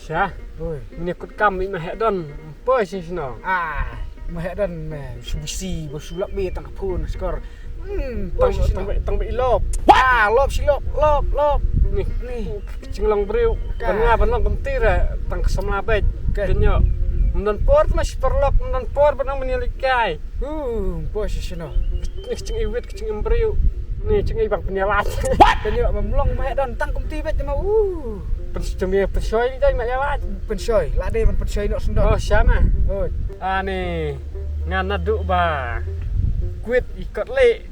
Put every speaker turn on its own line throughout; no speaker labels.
Syah, menyekut kami mahedon. Apa sih sino?
Mahedon besi bersulap be tang pun skor.
Tang ilop.
Lop si lop.
Nih, cinglong beriu. Penong kentira tang kesamlabet. Kenyo. Mendan por mas perlok mendan por benang menyelikai.
Apa sih sino?
Nih cing iwit cing emberiu. Nih cing ibang penyalat.
Kenyo memlong mahedon tang kumti bet ma
Pensoi pensoi đây mẹ ba.
Pensoi, lá đây mình pensoi nó sendok.
Oh, sama.
Nih,
ngana duk ba. Quit ikat le.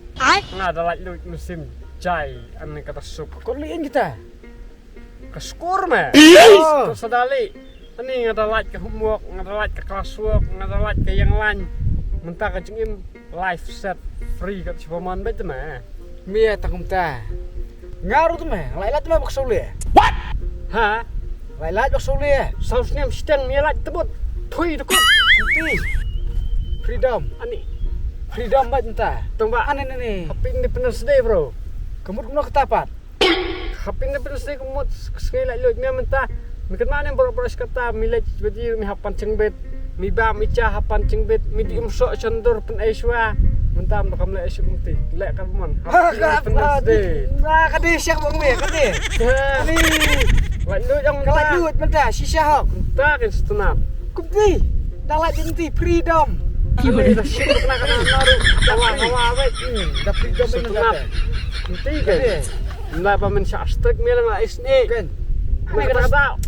Ngada lagi musim jai ane kata sup.
Kok liin kita?
Keskur mah. Kesadali. Ini ngada lagi ke humok, ngada lagi ke kelas work, ngada lagi ke yang lain. Mentah kecingin live set free kat sipaman bet mah.
Mia tangkum ta. Ngaruh tu mah, lailat mah baksole.
Ha?
Lailat baksole.
Sausnya mesti mielat tebut. Thui dekut.
Kuti. Freedom.
Ani.
Freedom bat entah.
Tungba.
Ane nih.
Happy Independence Day, bro.
Kamu kena ketapat.
Happy Independence Day kumot sekali lagi mia mentah. Mikan mana boro-boro kata milet baju mi hapan cengbet. Mi ba mi cha hapan cengbet. Mi di umsok cendur pen aiswa. Mentah makam le aiswa kumti. Lek kan mon. Happy Independence Day.
Nah, kadi siak bang me, kadi. Kadi.
Lek lu yang
Kalak duit mentah sisa hok.
Mentah kan setenap.
Kumti. Dalat jenti freedom.
Ini dah shit kena naru. Hawa wait.
Dah freedom
Setenap. Nanti kan. Nah, pamen syastrik milang lah isni.
Kan.
Ane kata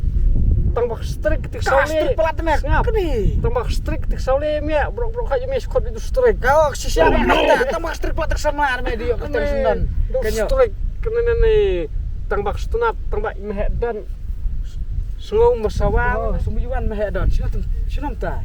tambah strik tik saule.
Strik pelat mek. Kadi.
Tambah strik tik saule mia. Brok-brok aja mia skot itu strik.
Kau sisa kita tambah strik pelat tersama media kita sendan.
Kenyo. Strik kena nih. Tambah setenap, tambah mehedan. Sungguh bersawang.
Sumbujuan mehedan. Sinam ta.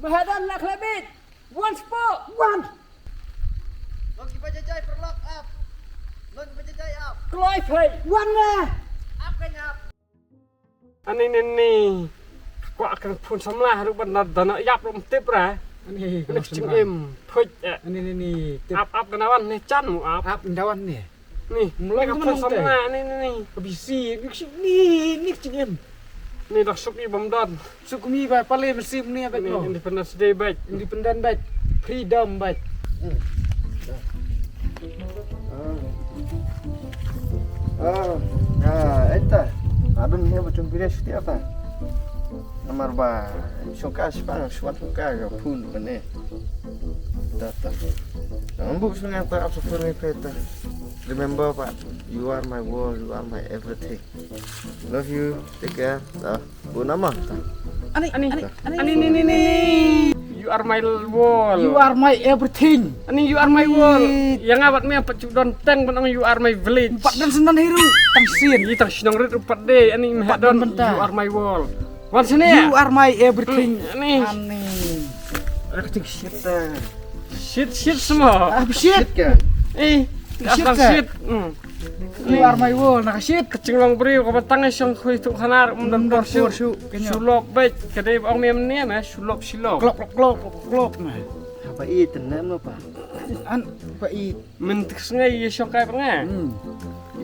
Mahadan nak lebih. One spot. One.
Logi pajajai perlock up. Logi pajajai up.
Keloi play.
One lah.
Up kan up.
Ani nih. Kau akan pun samlah rupan dana yap rom tip ra.
Ini
Ini cing em. Puj.
Ini
Up kenawan nih can mu up.
Up ndawan nih.
Nih, mulai pun samlah nih.
Bisi ni cing em.
Nih dah suki bomdon.
Sukumi ba pale mesim ni abet no.
Independence Day baik.
Independent bat. Freedom bat.
Eta. Adun ni macam pilih setiap apa? Nomor ba. Suka sepang suatu kagak pun bener. Tata. Ambuk sungai apa seperti peta. Remember Pak, you are my world, you are my everything. Love you, take care. Bu nama.
Ani. You are my wall.
You are my everything.
Ani you are my wall. Yang abat mi apa cudon teng benang you are my village.
Empat dan sendan hiru. Tangsin.
Ini tang sinong rit upat deh. Ani mahadon you are my wall. Wan sini ya.
You are my everything.
Ani.
Aku shit.
Shit semua.
Shit
kan?
Asal shit.
You are my wall. Nak shit.
Kecing long beri kau batang esong kau itu kanar dan porsu. Sulop baik. Kedai orang ni mah sulop silop.
Klop.
Apa itu nama Pak?
Apa itu?
Mentik sengai esong kaya pernah.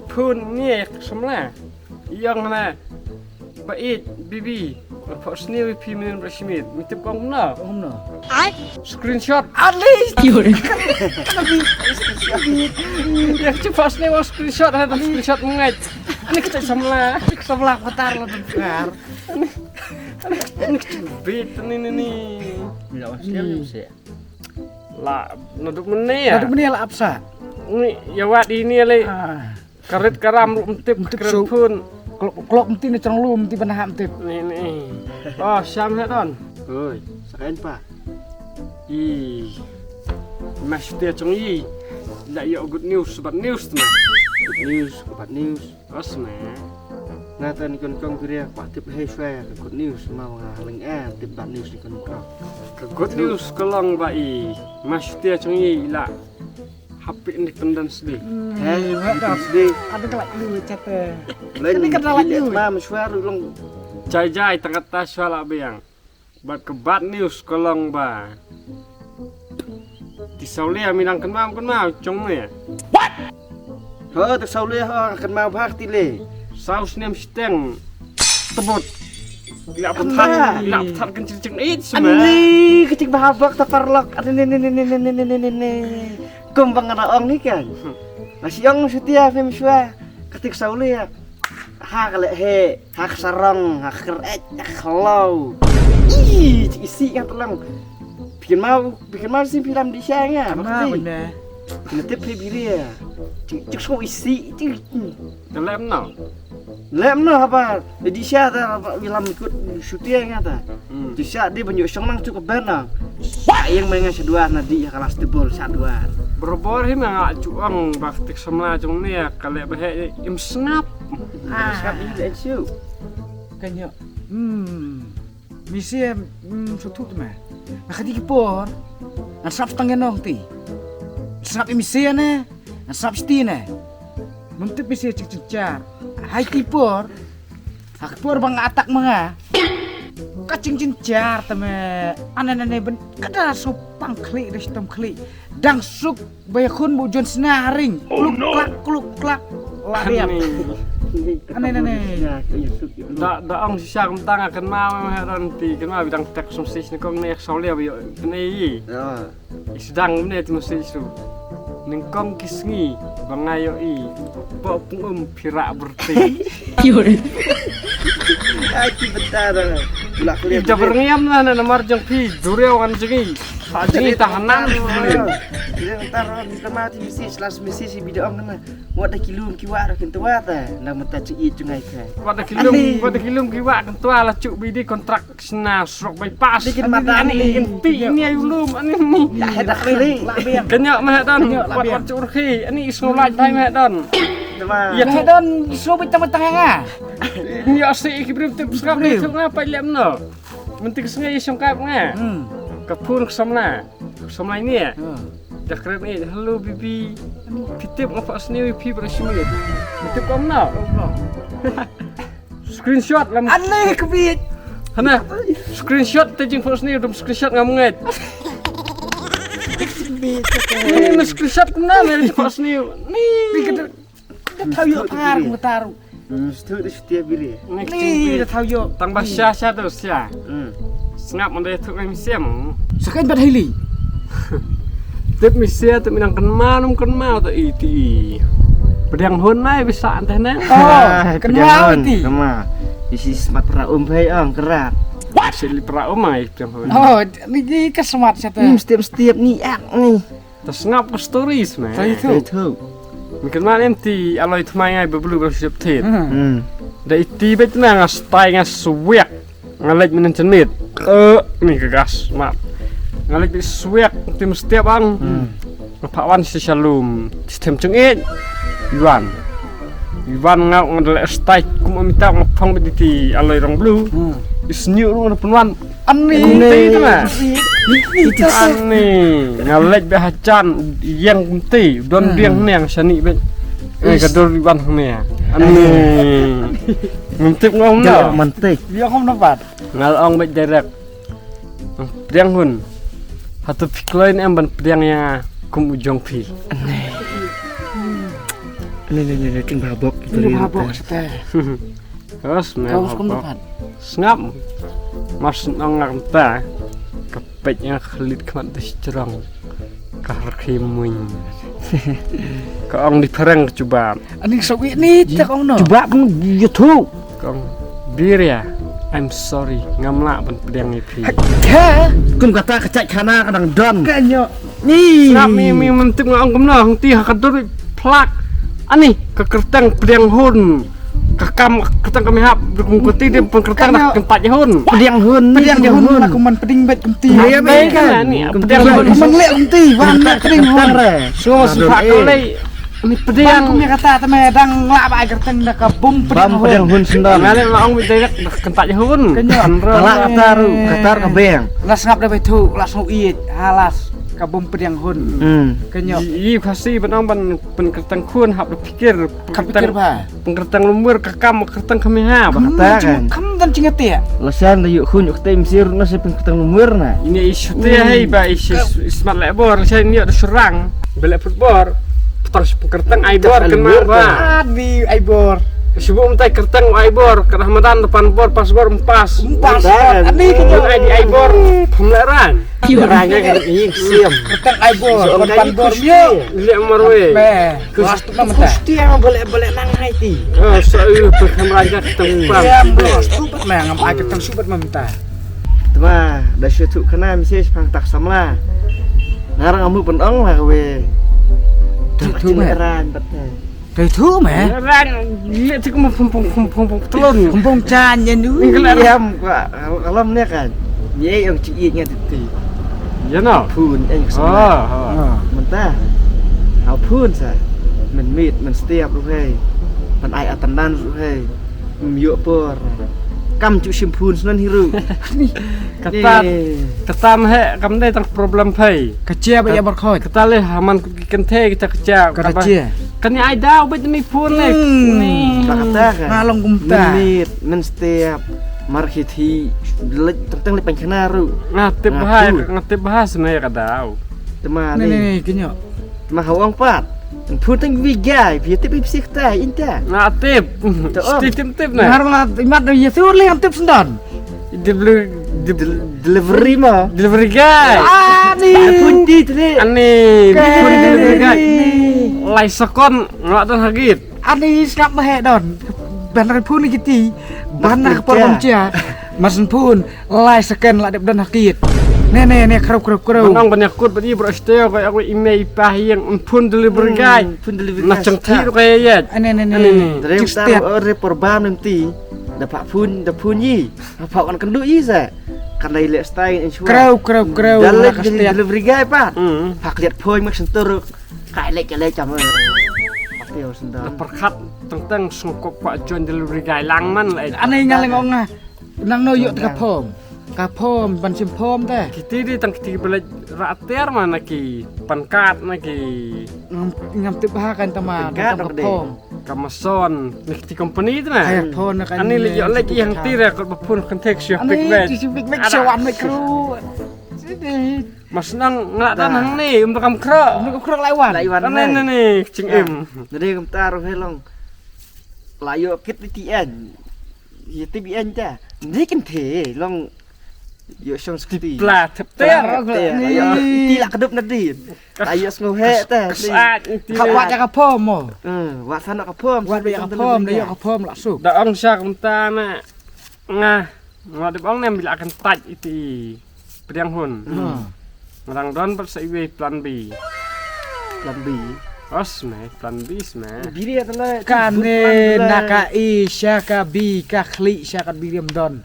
Pun ni semula. Yang mana? Bait bibi. Apa seni wifi minin bersimit. Mitip kau mana? Screenshot.
Alis.
Ya cepat nih mau screenshot ada screenshot mengat. Ini kita sebelah kotar lo dengar. Ini bait ini.
Bila wasir sih.
Lah, nuduk meneh ya.
Nuduk meneh lah apsa.
Ini ya wat ini le. Karet karam mentip keren pun.
Klok mesti ni cerong lu mesti benah mentip.
Nih. Oh, Syam don.
Oi, sakain Pak.
Mas dia cong Lah ya good news, bad news tu.
Bad news.
Asma.
Nah, tadi kan kong kira Pak tip hey share good news mau ngaling tip bad news di kan kong.
Good news kelong bai. Mas dia cong lah. hapi ni pendan sedih.
Hei, sedih.
Ada kelak lu cete.
Lain
Ini kan rawat you.
Mam suara long.
Jai tengah tas wala biang. Bat ke bad news kolong ba. Di saulia minang kan mau cong ni.
Ho, tak saule ho akan mau bakti le.
Saus nem steng tebut. Tidak petan kencing it semua.
Ani kecik bahabak ta parlok. Ani. Kumbang raong ni kan. Masih yang setia fem swa. Ketik saule ya. Ha kale he, hak sarong, hak keret, kalau. Ih, isi kan telang. Bikin mau sih film di sana.
Kenapa bener?
Ngetip biri ya. Cik so isi.
Dalam no.
Lem no apa? Di sana film ikut syuting ta. Di sana dia banyak song mang cukup benar. Yang mengen sedua nadi kelas tebol sadua.
Berbor him yang cuang baktik semla cong ni ya kalau bahaya im snap.
Sekarang ini dah siu.
Kanya. Misi sutut mah. Nakati kipor. Nasap tangan nong ti. Nasap misi na. Nasap sti na. Muntip misi ciccar. Hai kipor. Hakpor bang atak mga. Kacing cincar teme. Anane ben kada sopang klik restom klik. Dang suk bayakun bujon senaring. Kluk klak. Lariam. Aneh.
Da ang siya kung tanga kan mau heran ti kan mau bidang tek sumsis ni kong nek saulia bi nei. Isdang ne ti mesti su. Ning kong kisngi bangayo i. Po pung pira berti.
Aki betar.
Ida berngiam na marjang pi dureo kan jengi. Jengi tahanan.
Dia ntar kita mati misi selas misi si bidang nama. Wada kilum kiwa rakin tua ta. Nama ta ci jungai ka.
Wada kilum kiwa kan tua la cuk bidi kontrak sna srok bypass.
Bikin mata
ani inti ini ayu lum ani ni.
Ya hedak kali.
Kenyak mah dan. Wat curhi ani isolaj thai mah dan.
Nama.
Ya hedon sobit tengah nga.
Ni asik kibrim tip skap ni tu ngapa lem no. Mentik sengai songkap nga. Kapur kesamna. Kesamna ini ya. Dah keren ni. Hello bibi. Pitip apa seni bibi bersemi. Pitip kau mana? Screenshot lam.
Aneh kebit.
Hana. Screenshot tajing first ni dum screenshot ngamunget. Ini screenshot kumna ni first ni. Ni.
Tahu yuk taruh.
Stu di setiap biri.
Ni tahu yuk.
Tang basya tu sia. Sengap mandai tu kami siam.
Sekian bad hili.
Tip misia tu minang kan mau tu iti. Pedang hon nai bisa anteh nang.
Kenal ti.
Kema. Isi smart pra phai ang kerat.
Sili pra mai pedang hon.
Oh, ni kesemat satu.
Setiap ni ak ni.
Tas ngap ke stories mah.
Itu.
Mungkin mana enti aloi thmai ngai beblu bersip tit. Da iti bet nang astai ngas suwek. Ngalek menen cenit. Ni kegas mat. Ngalek di suwek tim setiap ang. Pak Wan si Shalom. Sistem cengit. Iwan ngau ngadele astai kum minta ngapang bediti aloi rong blue. Isnyu ru penwan. Ani itu mah. Itu ani ngalek bahacan yang kunti don biang neng sani bet. Gadur Iwan ni. Ani. Mentip ngom no.
Mentik.
Dia kom dapat.
Ngalong bet direct. Pedang hun. Hatu piklain em ban pedangnya kum ujong pi.
Ini king babok gitu.
Mabok sete.
Terus
Kau kom dapat.
Ngap. Mas nang ta. Kepetnya khalit kemat cerong. Kahrimuin. Kau di perang coba.
Ani sawi ni tak kau no.
Coba pun YouTube.
Kau bir ya. I'm sorry, ngamla ban pedang ipi.
Ha,
Kum kata kecak kana kadang don.
kanyo.
Ni.
Snap mi mentip ngong kum no ti hakadur plak. Ani kekertang pedang hun. Kakam kertang kami hap berkungkuti dia pengkertang dah keempat hun.
Pedang hun.
Pedang hun aku man peding bet kumti.
Ya baik kan ni pedang hun.
Man lek kumti, warna peding hun.
Semua sepak kali. Ini pedang.
Bang punya kata teme dang lak ba kertang dak bum pedang hun.
Pedang hun sendal.
Ngale laong bidak keempat hun.
Kenyo.
Kala katar kabeng.
Las ngap dah betu, las mau iit, halas. kabum pedang hun kenyok
Yi khasi benang ben kertang kun hab pikir
kapikir ba
pengertang lumur kakam kertang kami ha
kam dan cingat ya
Lasan yuk kun yuk tem sir nasi pengketang lumur na.
ini isu teh hai ba isu smart labor saya ni ada serang bela football petang pengertang aibor kena ba
adi aibor
sebelum tay kertang aibor ke Ramadan depan bor pas bor empas
adi kenyok
di aibor pemelaran
Orangnya kan ini siam.
ketang aibor depan bor yo
lihat marwe
be kelas tu nama teh
Kusti yang boleh nang hai ti.
oh saya berkameraja tempat
ya bos subat mah ngam ai ketang subat meminta
Tuma dah syutuk kena misi pang tak samla. Ngarang amu penong lah we.
Itu mah
Ran betul.
dari tu mah
Ran lihat cik pung telun
kumpung can yen nu
Diam kalau ni kan. Ye yang cik ingat itu.
ya no
Pun yang
oh
kesana. Mentah.เอาพูนซะมันมีดมันสเตียบลูกเฮ้ยมันไออัตันดันลูกเฮ้ยมันเยอะปอร์กำจุชิมพูนนั่นฮิรุ
ketat ketam he kam dai tang problem phai
kecil ba ya berkhoi
kita le haman kente kita kerja
kecil
kan ni ai dau bet mi phone le ni
ปากตาค่ะ
ngalong
มัน
kumta
มีดมันสเตียบมาร์คิทีเล็กตั้งเลยเป็นขนาดรู้
ngatip bahas me ka dau
แต่มา
นี่
นี่
นี่kenyok
มาหาวังปัดมันพูดตั้งวิกายพี่ติบสิกตาอินตา
ngatip tip na
ngarang la imat do yesu le antip sendon
delivery mah
delivery guy
ani
pun di tadi
ani delivery guy lai sekon ngak dan hagit
ani skap ma he don ban ra phun ni kiti ban na por pomcia masen phun lai seken la dep dan hakit ne krau
menang banyak kut bani berasteo kayak aku email pah yang pun delivery guy
pun delivery
nak cengti kayak ya
ani
dari tahu repor bam nanti dapat pun yi apa kan kendu yi sa kan dari lihat style insya
krau
dalam delivery guy pak
hmm
pak lihat poin mak sentur kayak lek jam pasti harus sentur
perkat tentang sungkop pak John delivery guy langman
ani ngaleng ongah nang no yuk ka phom ban sim phom te
kita di tang kita bela rater mana ki pankat ki
ngam tip ha kan tama ka phom
kamason nih di company itu na
ay phon na kan
ani lagi yang tira ko bapun konteks yo big bag
ani big bag sawan me kru
mas nang ngak tanang ni untuk kam kro
nu krok laiwan
ni cing im
dari kamu taruh helong layo kit TN ya TBN ta ini kan the long yo song skiti
plat ter
tidak kedap nadin layo ngohe ta
kawat ka phom mo
วัดสนกพร้อม
wat be ka phom de ka phom la su
da ong syak mta na ngah ngadep ong nem bila akan taj itu pedang hun ngarang don persaiwe plan B
ลำบี
os me plan B me
บีเรียตะเลย
kane naka i syaka bi ka khli syaka biriam don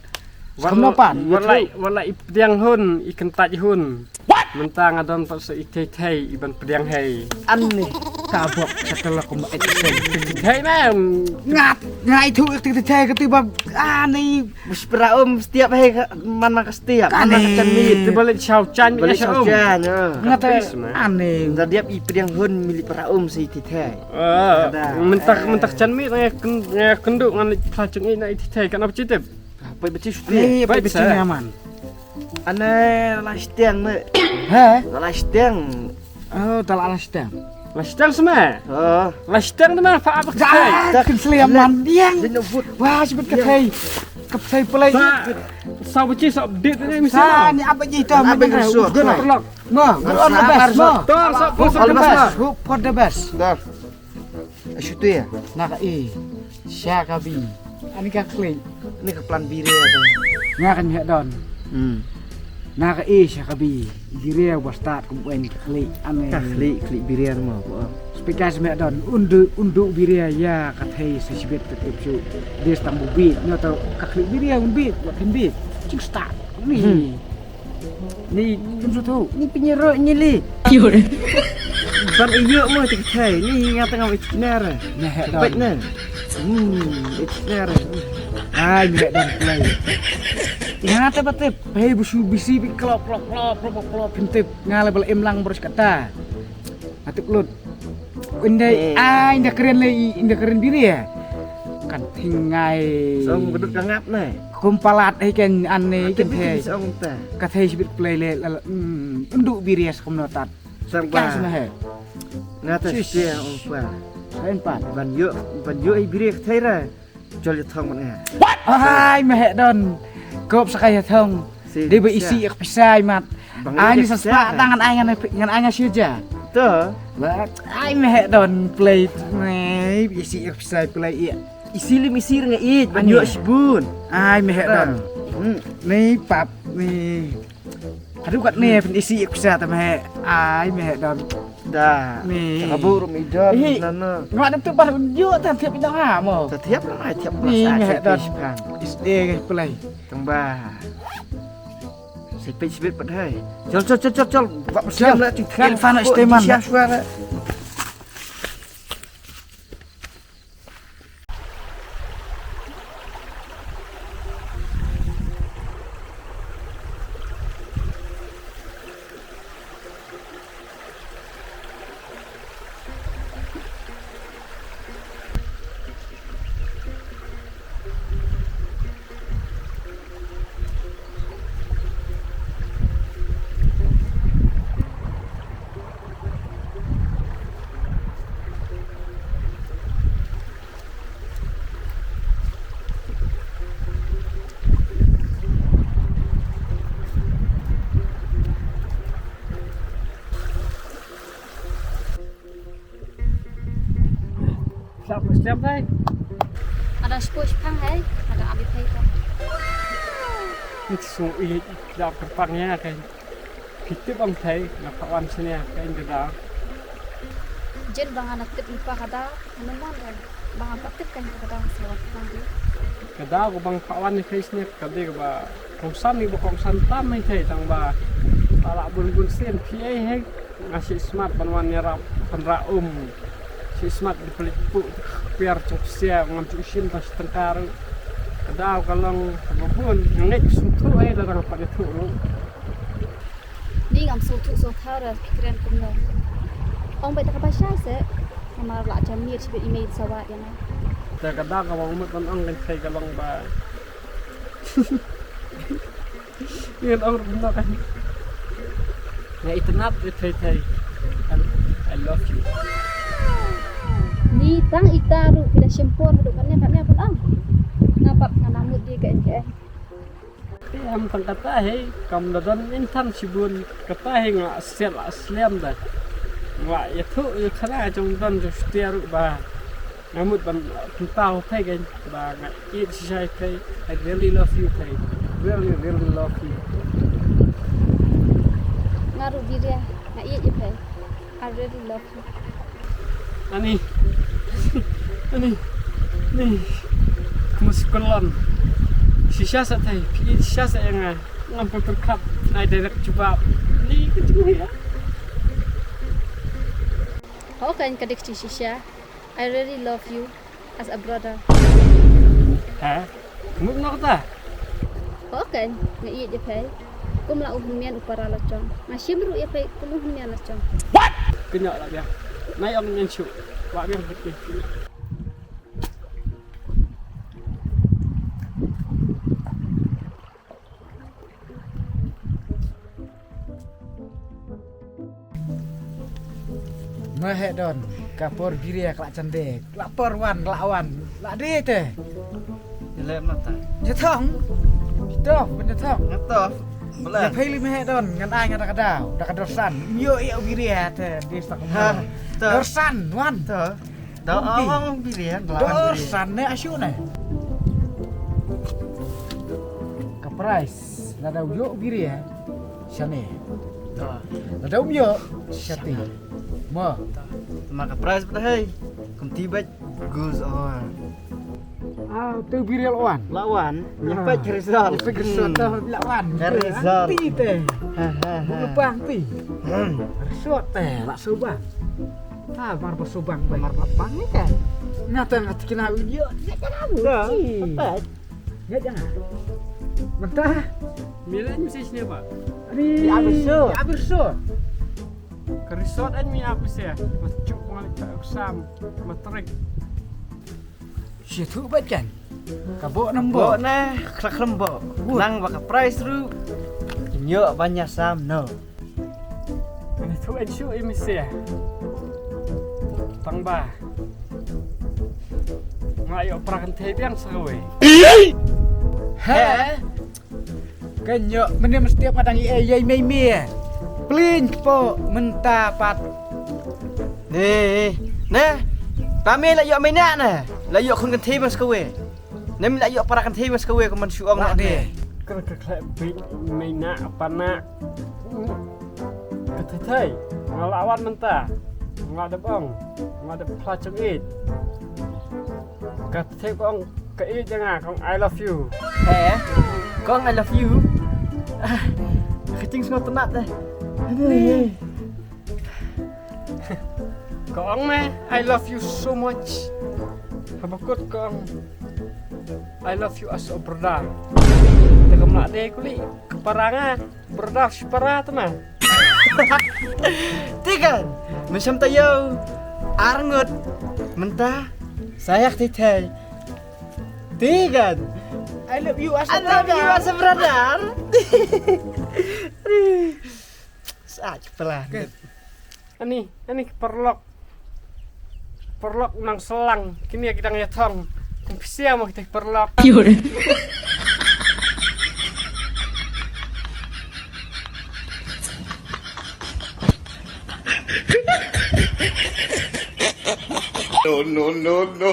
Kapan?
Walai pedang hun ikan taj hun mentang adon persai thei iban pedang hei
อันนี้
tabok sakala ko ma exen
hei na
ngat ngai thu ik thei ka tiba ani
muspra setiap hari man mak setiap man kan mit
di balik chau chan mi
balik
chau
saja
ngat ani
Nda dia ipriang hun milik para si tithai
mentak chan mi na kenduk ngan plajeng ina thei kan apa citip
apa beci
ni baik bisa nyaman
ana la stiang ne
ha
la stiang
oh tal ala stang
Lastang semua.
oh
Lastang tu mana pak apa thei
tak seliaman diang
Dino food
wah sebut ka thei pelai
sau beci sau dit ni mesti
sa ni apa ji ta
Apa yang susah?
pelok
mo on the best mo
tong sau
on the best who for the best
dah asyutu ya
naka i syaka bi ani ka khli
ini ke plan bire ya
ngakan he don naka i syaka bi diria wastat kum wen khli ane
kli bire mo
Spikas me don undu biria ya kathei sesibet tetep su des tambu bit nyoto kakli biria bit buat bit cing start ni jam tu
ni penyero nyili
yur
ban iyo mo tithai ni ngata ngam itnara
ne he
baik
don
ne itnara
ai me don play Ngata batip, hei busu bisi klop pintip ngale bal emlang boros kata. Atip lut. Indai inda keren biri ya. Kan hingai.
Song gedut kangap nih.
Kumpalat ken ane ken he.
Song ta.
Kathe sibit play le unduk biri as komnotat.
Sang
Kas na
ba.
he.
Ngata sia ong pa.
Kain pat.
Ban yo ai biri thai ra. Chol yo thong man.
Hai meh don. Kop sakaya thong. Dia berisi ek pisai mat. Ai ni saspa tangan ai ngan anga saja.
To.
Lah ai meh don play nih berisi ek pisai play iya.
Isilim isir nga it ban yo sibun.
Ai meh don. Nih pap nih. Aduh kat nih isi ek pisai ta meh. Ai meh don.
Da.
Nih.
Kabur mi don nana.
Ngak ada tu pas yo ta tiap dah ha mo.
Setiap lah tiap
Nih
masa
meh don.
kan.
Isde play.
Tembah. Sipit pada hai. Col. Buat persiam lah.
Kan fana isteman.
Siap suara.
Siap deh.
Ada spush pang hai, ada abi pay kan.
Itu semua ini dapat terpangnya kan. Kita bang thai nak kawan sini kan kita.
Jen bang anak tip lupa kada, menemuan kan. Bang apa tip kan kada sewak pang dia.
Kada ko bang kawan ni face ni kada ko ba kongsan ni ba kongsan tam mai thai tang ba. Ala bun sen PA he ngasih smart panwan nyerap penra si smart di pelik pu biar cuksia ngam cusin pas tengkar. Kada kalau kabun ngek sutu ai larang pada tu.
Ni ngam so thara pikiran kumno. Ong bai tak apa se. Amar la jam ni sibit email sawat yana.
Ta kada ka bang mut ang kan thai kalong ba. Yan ang rumah kan. Nga itanap thai. I love you.
Ni tang itaru kita sempur duk kan pun ang. Ngapak kanamut dia ke NKN.
Am tang kata he kam dadan intan sibun kata he nga sel aslam da. Wa ya thu ya khana jong dan jo stiaru ba. Ngamut ban tao thai gan ba nga it sai thai. I really love you thai. Really love you.
Ngaru dia na iya je pay. I really love you.
Ani. Kemuskulan. Sisa thai, sisa yang ngam perkap nai direct coba. Ni kecil ya.
How kan kadik shisha? I really love you as a brother.
Ha? Kamu nak kata?
How kan na iya je pay. Kum la uhmian upara lacong. Masih meru ya pay kum uhmian lacong.
Kenyak lah dia. Naik orang yang syuk. Wak biar betul.
Meh don. Kapor biri kelak candek. Lapor wan lawan. Lak de teh.
Jelek mata.
Jetong. Dof benetong.
Ngatof.
Ya
Belan.
pili meh don ngan ai ngan kadau. Dak dosan. Yo iya biri teh. Di stak.
Ha.
Dosan wan.
To. Dah awang biri ya.
Dosan ne asyuk ne. Kaprais. Nada yo biri ya. Syane.
To.
Nada yo. Syati. Mo.
Maka prize pada hai. Kum tiba goes on.
Ah, tu biri lawan.
Lawan nyampe Rizal.
Fikir soto lawan.
Rizal.
Ti teh.
Ha.
Lupang ti. Resort teh lak subang. Ah, mar subang bae.
Mar papang ni kan.
Nyata ngat kena video. Nek kan aku.
Dah. Apa?
Ya jangan. Mentah.
Milih mesti sini pak.
Di Aberso.
Ke resort aja mi apa sih ya? Macuk ngalik tak usam, matrik.
Situ bacan. Kabok
Bo
nembok.
nah klak lembok. Nang baka price ru. Nyok banyak sam no.
Ini tuh ensu ini sih ya. Tang ba. Ngayo perakan tebiang segawe.
Heh. Kenyok meni mesti padang yai mei ya. Plin po mentapat.
Nè, kami lại dọn mấy nạ nè, lại dọn không cần thêm mà skaway. Nem lại dọn para cần thêm mà skaway của mình suang nạ nè.
Kerja mina apa nak? Ketetai, ngelawan mentah, ngadep ong, ngadep pelacung it. Ketetai ong ke it jangan, kong I love you.
Hả? Con I love you. Kecing semua tenat deh.
Kong meh, I love you so much. Habakut kong, I love you as a brother. Tegam nak deh kuli keparangan, brother separa tu mah.
Tigan, macam tayo. Arngut, mentah. Sayak titai. Tigan.
I love you as
I love you as a brother. Saat pelan.
Ani perlok nang selang. Kini kita ngeyatong. Kumpisia mau kita perlok.
No.